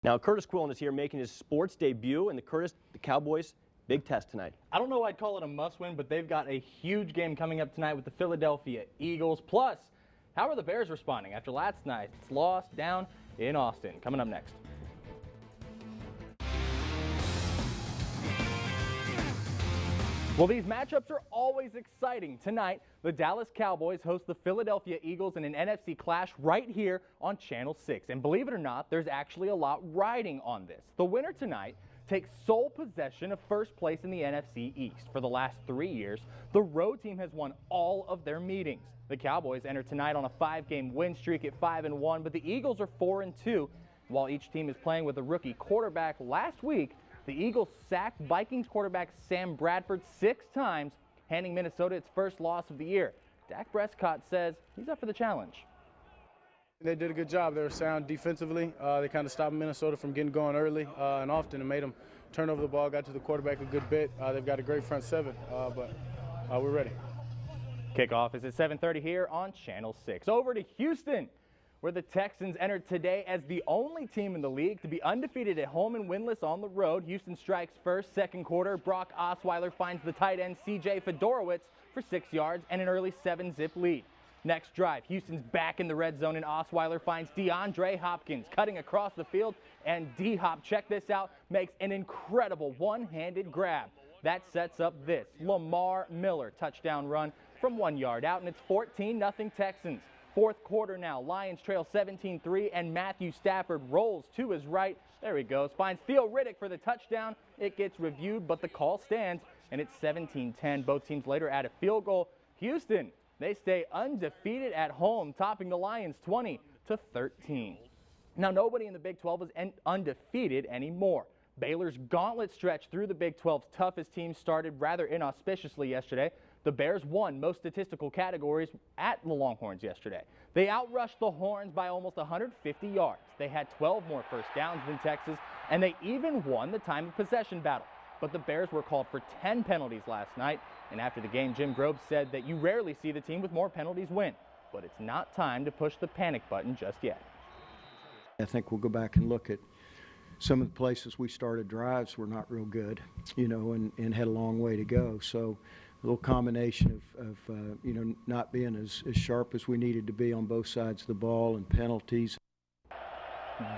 Now, Curtis Quillen is here making his sports debut, and the Cowboys, big test tonight. I don't know I'd call it a must-win, but they've got a huge game coming up tonight with the Philadelphia Eagles. Plus, how are the Bears responding after last night's loss down in Austin? Coming up next. Well, these matchups are always exciting. Tonight, the Dallas Cowboys host the Philadelphia Eagles in an NFC clash right here on Channel 6. And believe it or not, there's actually a lot riding on this. The winner tonight takes sole possession of first place in the NFC East. For the last 3 years, the road team has won all of their meetings. The Cowboys enter tonight on a 5-game win streak at 5-1, but the Eagles are 4-2. While each team is playing with a rookie quarterback, last week, the Eagles sacked Vikings quarterback Sam Bradford 6 times, handing Minnesota its first loss of the year. Dak Prescott says he's up for the challenge. They did a good job. They were sound defensively. They kind of stopped Minnesota from getting going early and often, and made them turn over the ball, got to the quarterback a good bit. They've got a great front seven, but we're ready. Kickoff is at 7:30 here on Channel 6. Over to Houston, where the Texans entered today as the only team in the league to be undefeated at home and winless on the road. Houston strikes first, second quarter. Brock Osweiler finds the tight end C.J. Fedorowicz for 6 yards and an early 7-zip lead. Next drive, Houston's back in the red zone, and Osweiler finds DeAndre Hopkins cutting across the field, and D-Hop, check this out, makes an incredible one-handed grab. That sets up this Lamar Miller touchdown run from 1 yard out, and it's 14-0 Texans. Fourth quarter now, Lions trail 17-3, and Matthew Stafford rolls to his right. There he goes, finds Theo Riddick for the touchdown. It gets reviewed, but the call stands, and it's 17-10. Both teams later add a field goal. Houston, they stay undefeated at home, topping the Lions 20-13. Now, nobody in the Big 12 is undefeated anymore. Baylor's gauntlet stretch through the Big 12's toughest teams started rather inauspiciously yesterday. The Bears won most statistical categories at the Longhorns yesterday. They outrushed the Horns by almost 150 yards. They had 12 more first downs than Texas, and they even won the time of possession battle. But the Bears were called for 10 penalties last night, and after the game, Jim Grobe said that you rarely see the team with more penalties win. But it's not time to push the panic button just yet. I think we'll go back and look at some of the places we started drives were not real good, and had a long way to go. So a little combination of not being as sharp as we needed to be on both sides of the ball and penalties.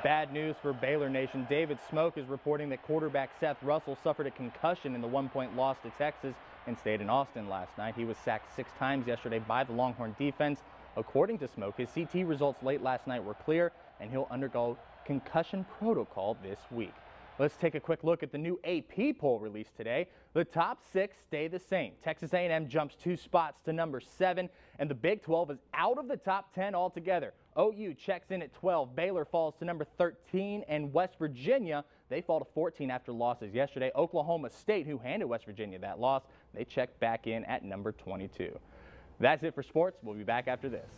Bad news for Baylor Nation. David Smoke is reporting that quarterback Seth Russell suffered a concussion in the 1-point loss to Texas and stayed in Austin last night. He was sacked 6 times yesterday by the Longhorn defense. According to Smoke, his CT results late last night were clear, and he'll undergo concussion protocol this week. Let's take a quick look at the new AP poll released today. The top 6 stay the same. Texas A&M jumps 2 spots to number 7, and the Big 12 is out of the top 10 altogether. OU checks in at 12. Baylor falls to number 13, and West Virginia, they fall to 14 after losses yesterday. Oklahoma State, who handed West Virginia that loss, they check back in at number 22. That's it for sports. We'll be back after this.